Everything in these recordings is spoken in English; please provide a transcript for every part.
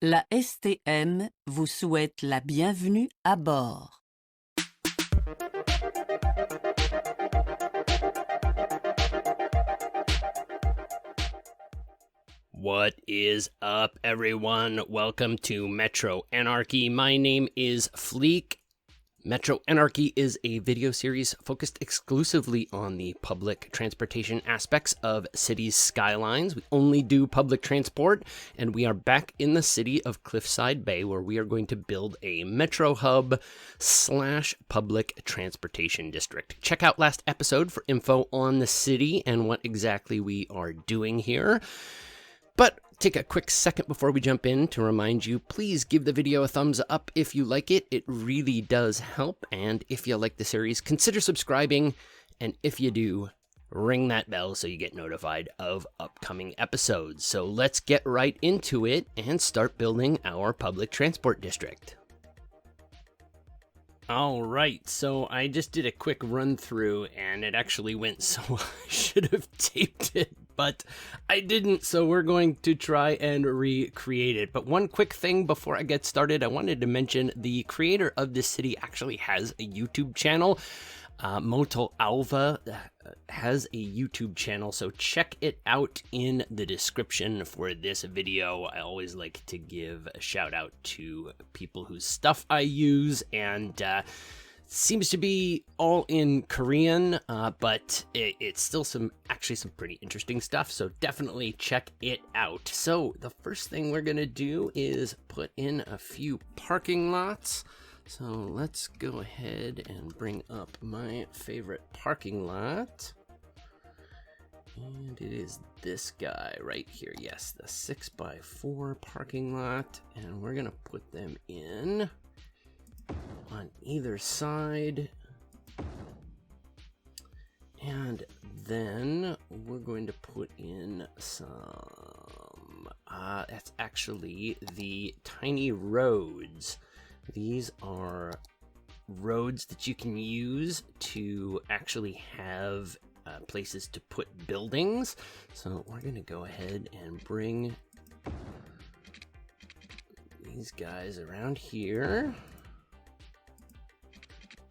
La STM vous souhaite la bienvenue à bord. What is up, everyone? Welcome to Metro Anarchy. My name is Fleek. Metro Anarchy is a video series focused exclusively on the public transportation aspects of Cities Skylines. We only do public transport, and we are back in the city of Cliffside Bay, where we are going to build a metro hub / public transportation district. Check out last episode for info on the city and what exactly we are doing here. But take a quick second before we jump in to remind you, please give the video a thumbs up if you like it. It really does help. And if you like the series, consider subscribing. And if you do, ring that bell so you get notified of upcoming episodes. So let's get right into it and start building our public transport district. All right, so I just did a quick run through and it actually went, so I should have taped it, but I didn't, so we're going to try and recreate it. But one quick thing before I get started, I wanted to mention the creator of this city actually has a YouTube channel. Motel Alva has a YouTube channel, so check it out in the description for this video. I always like to give a shout out to people whose stuff I use, and seems to be all in Korean, but it's still actually some pretty interesting stuff, so definitely check it out. So the first thing we're gonna do is put in a few parking lots. So let's go ahead and bring up my favorite parking lot. And it is this guy right here. Yes, the 6x4 parking lot. And we're gonna put them in on either side. And then we're going to put in some, that's actually the tiny roads. These are roads that you can use to actually have places to put buildings. So we're going to go ahead and bring these guys around here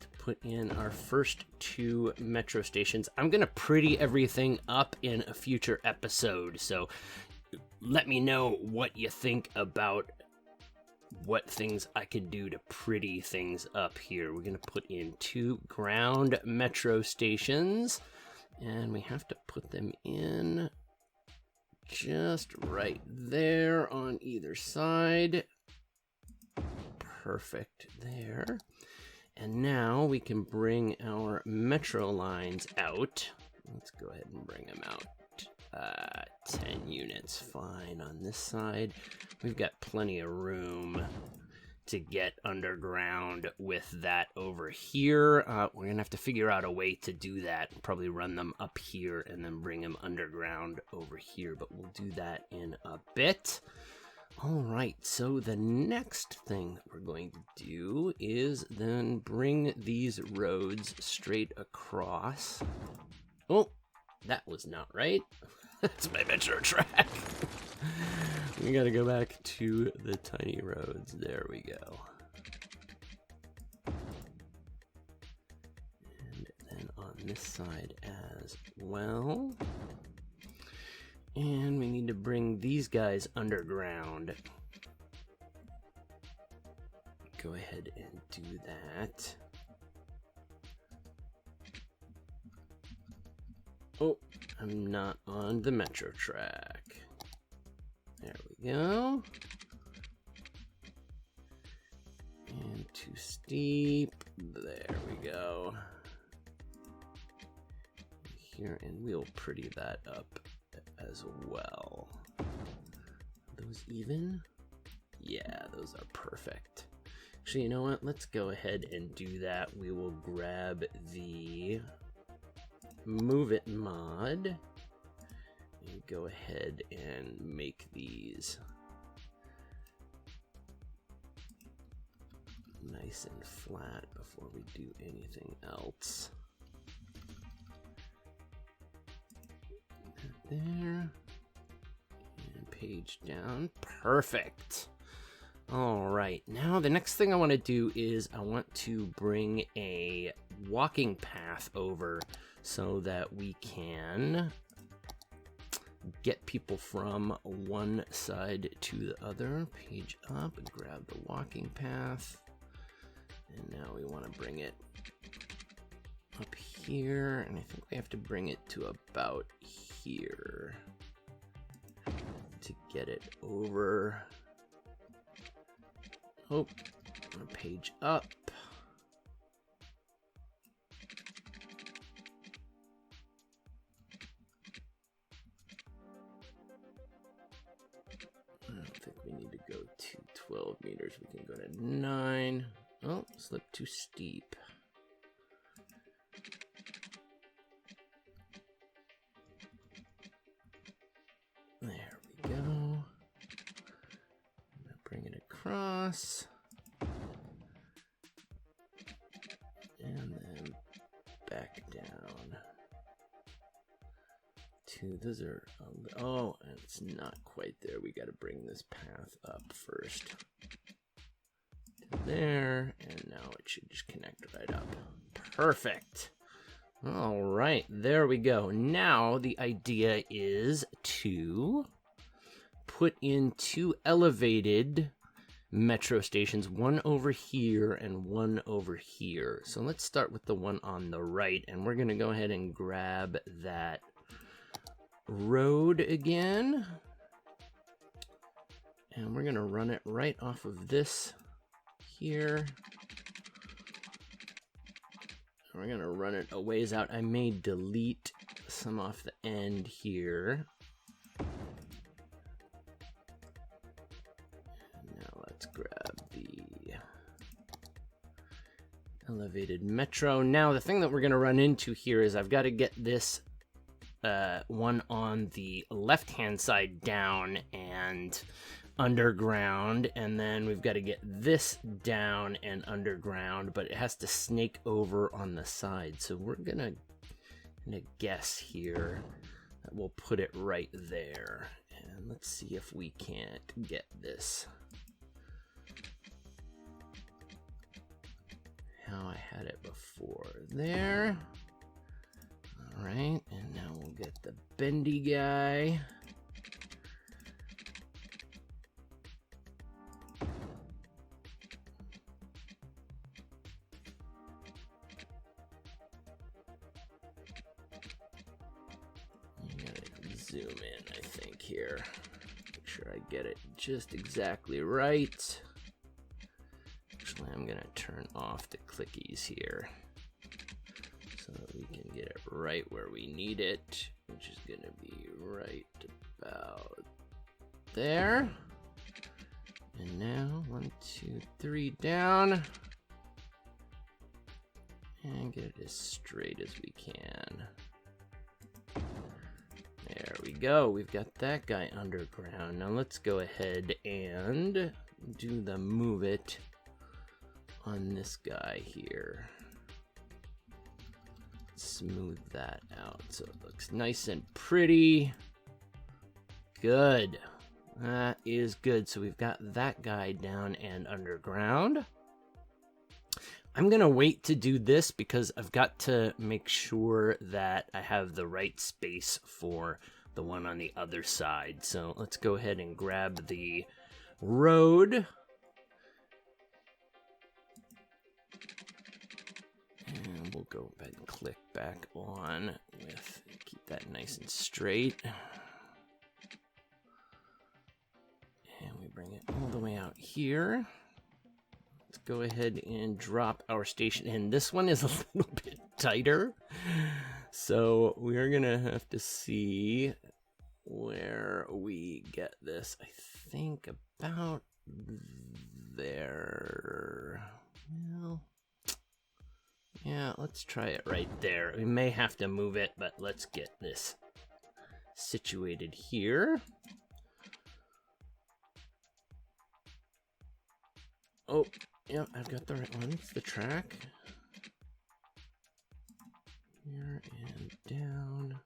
to put in our first 2 metro stations. I'm going to pretty everything up in a future episode, so let me know what you think about what things I could do to pretty things up here. We're gonna put in 2 ground metro stations, and we have to put them in just right there on either side. Perfect there. And now we can bring our metro lines out. Let's go ahead and bring them out. 10 units, fine on this side. We've got plenty of room to get underground with that over here. We're gonna have to figure out a way to do that. Probably run them up here and then bring them underground over here, but we'll do that in a bit. All right, so the next thing that we're going to do is then bring these roads straight across. Oh, that was not right. That's my metro track. We gotta go back to the tiny roads. There we go. And then on this side as well. And we need to bring these guys underground. Go ahead and do that. Oh, I'm not on the metro track. There we go. And too steep. There we go. Here, and we'll pretty that up as well. Are those even? Yeah, those are perfect. Actually, you know what? Let's go ahead and do that. We will grab the Move It mod and go ahead and make these nice and flat before we do anything else. There, and page down. Perfect. All right, now the next thing I want to do is I want to bring a walking path over so that we can get people from one side to the other. Page up and grab the walking path. And now we want to bring it up here, and I think we have to bring it to about here to get it over. Oh, a page up. I don't think we need to go to 12 meters. We can go to 9. Oh, slip too steep. There we go. I'm gonna bring it across. And then back down. Those are, oh, it's not quite there. We got to bring this path up first. To there, and now it should just connect right up. Perfect. All right, there we go. Now the idea is to put in 2 elevated metro stations, one over here and one over here. So let's start with the one on the right, and we're going to go ahead and grab that road again. And we're going to run it right off of this here. We're going to run it a ways out. I may delete some off the end here. Now let's grab the elevated metro. Now the thing that we're going to run into here is I've got to get this one on the left-hand side down and underground, and then we've got to get this down and underground, but it has to snake over on the side. So we're gonna guess here that we'll put it right there, and let's see if we can't get this how I had it before. There. All right, and now we'll get the bendy guy. Zoom in, I think, here. Make sure I get it just exactly right. Actually, I'm gonna turn off the clickies here so that we can get it right where we need it, which is gonna be right about there. And now 1, 2, 3 down, and get it as straight as we can. There we go. We've got that guy underground. Now let's go ahead and do the move it on this guy here. Smooth that out so it looks nice and pretty. Good. That is good. So we've got that guy down and underground. I'm going to wait to do this because I've got to make sure that I have the right space for the one on the other side. So let's go ahead and grab the road. And we'll go ahead and click back on with, keep that nice and straight. And we bring it all the way out here. Let's go ahead and drop our station in. This one is a little bit tighter, so we're gonna have to see where we get this. I think about there. Well, yeah, let's try it right there. We may have to move it, but let's get this situated here. Oh, yeah, I've got the right one. It's the track. Here and down.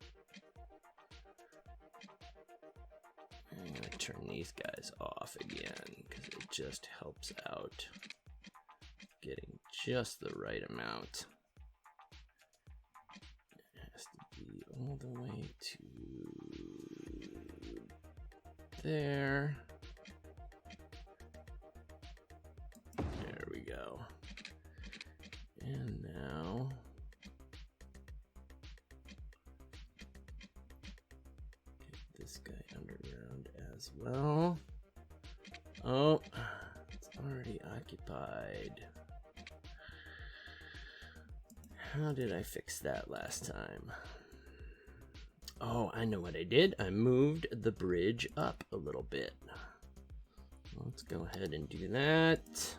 I'm going to turn these guys off again because it just helps out getting just the right amount. It has to be all the way to there. There we go. And now get this guy underground as well. Oh, it's already occupied. How did I fix that last time? Oh, I know what I did. I moved the bridge up a little bit. Let's go ahead and do that.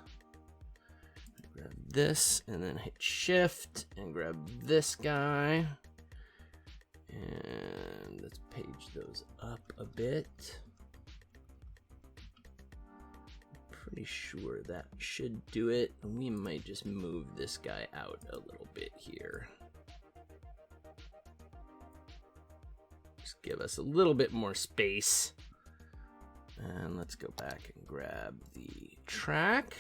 Grab this and then hit shift and grab this guy. And let's page those up a bit. Pretty sure that should do it. We might just move this guy out a little bit here. Just give us a little bit more space. And let's go back and grab the track.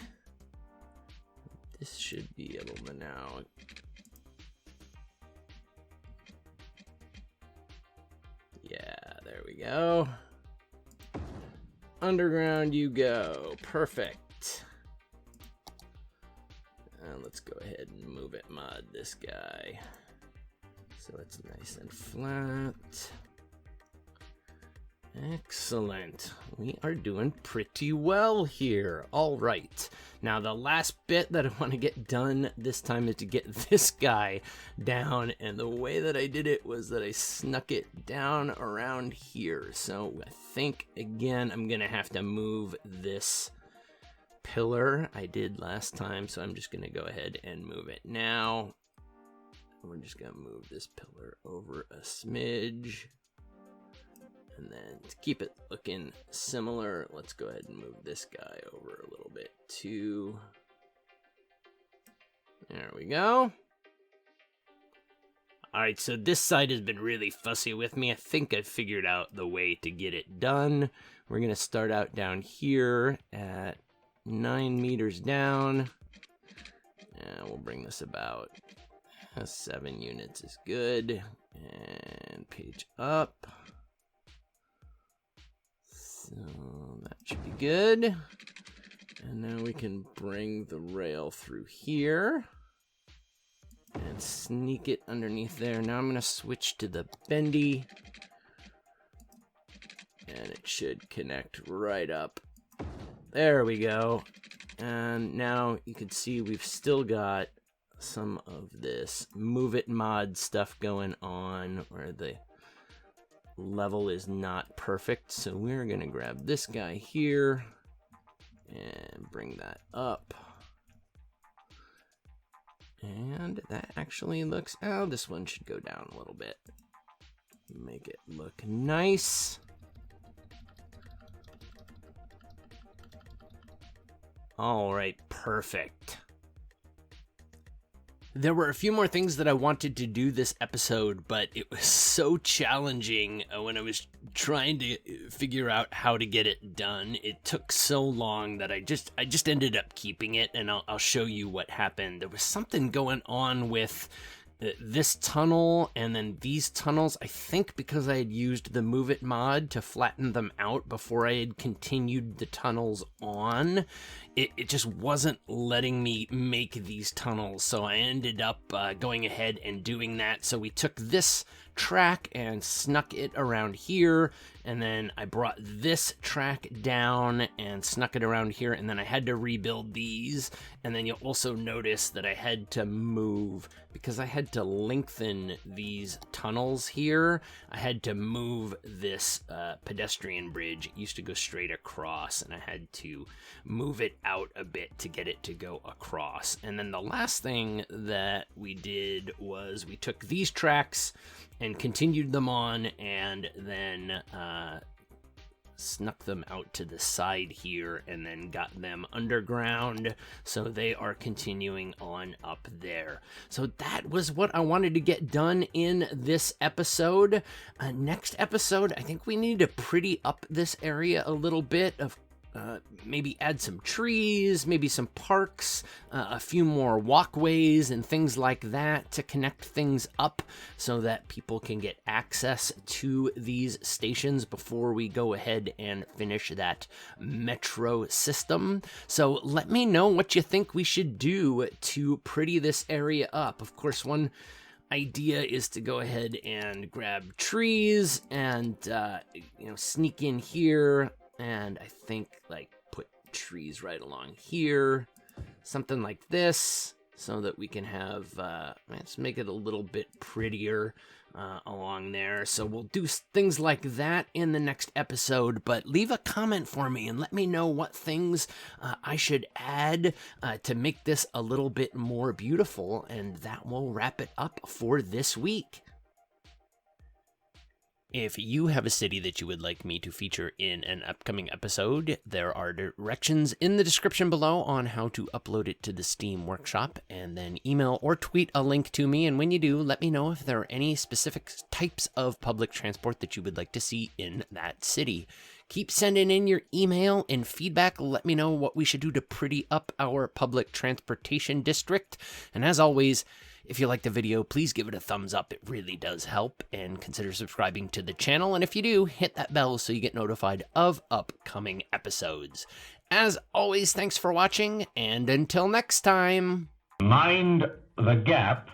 This should be able to now. Yeah, there we go. Underground you go. Perfect. And let's go ahead and move it, mod this guy. So it's nice and flat. Excellent. We are doing pretty well here. All right. Now the last bit that I want to get done this time is to get this guy down. And the way that I did it was that I snuck it down around here. So I think, again, I'm going to have to move this pillar I did last time. So I'm just going to go ahead and move it now. We're just going to move this pillar over a smidge. And then to keep it looking similar, let's go ahead and move this guy over a little bit too. There we go. Alright, so this side has been really fussy with me. I think I've figured out the way to get it done. We're going to start out down here at 9 meters down. And we'll bring this about 7 units is good. And page up. So that should be good. And now we can bring the rail through here and sneak it underneath there. Now I'm going to switch to the bendy. And it should connect right up. There we go. And now you can see we've still got some of this move it mod stuff going on where the level is not perfect. So we're going to grab this guy here and bring that up. And that actually looks, oh, this one should go down a little bit. Make it look nice. All right, perfect. There were a few more things that I wanted to do this episode, but it was so challenging when I was trying to figure out how to get it done. It took so long that I just ended up keeping it, and I'll show you what happened. There was something going on with this tunnel and then these tunnels. I think because I had used the Move It mod to flatten them out before I had continued the tunnels on, it just wasn't letting me make these tunnels. So I ended up going ahead and doing that. So we took this track and snuck it around here, and then I brought this track down and snuck it around here, and then I had to rebuild these. And then you'll also notice that I had to move, because I had to lengthen these tunnels here, I had to move this pedestrian bridge. It used to go straight across, and I had to move it out a bit to get it to go across. And then the last thing that we did was we took these tracks and continued them on, and then snuck them out to the side here, and then got them underground, so they are continuing on up there. So that was what I wanted to get done in this episode. Next episode, I think we need to pretty up this area a little bit. Of maybe add some trees, maybe some parks, a few more walkways and things like that to connect things up so that people can get access to these stations before we go ahead and finish that metro system. So let me know what you think we should do to pretty this area up. Of course, one idea is to go ahead and grab trees and sneak in here, and I think like put trees right along here, something like this, so that we can have let's make it a little bit prettier along there. So we'll do things like that in the next episode, but leave a comment for me and let me know what things I should add to make this a little bit more beautiful, and that will wrap it up for this week. If you have a city that you would like me to feature in an upcoming episode, there are directions in the description below on how to upload it to the Steam Workshop, and then email or tweet a link to me. And when you do, let me know if there are any specific types of public transport that you would like to see in that city. Keep sending in your email and feedback. Let me know what we should do to pretty up our public transportation district. And as always, if you like the video, please give it a thumbs up. It really does help. And consider subscribing to the channel. And if you do, hit that bell so you get notified of upcoming episodes. As always, thanks for watching. And until next time, Mind the gap.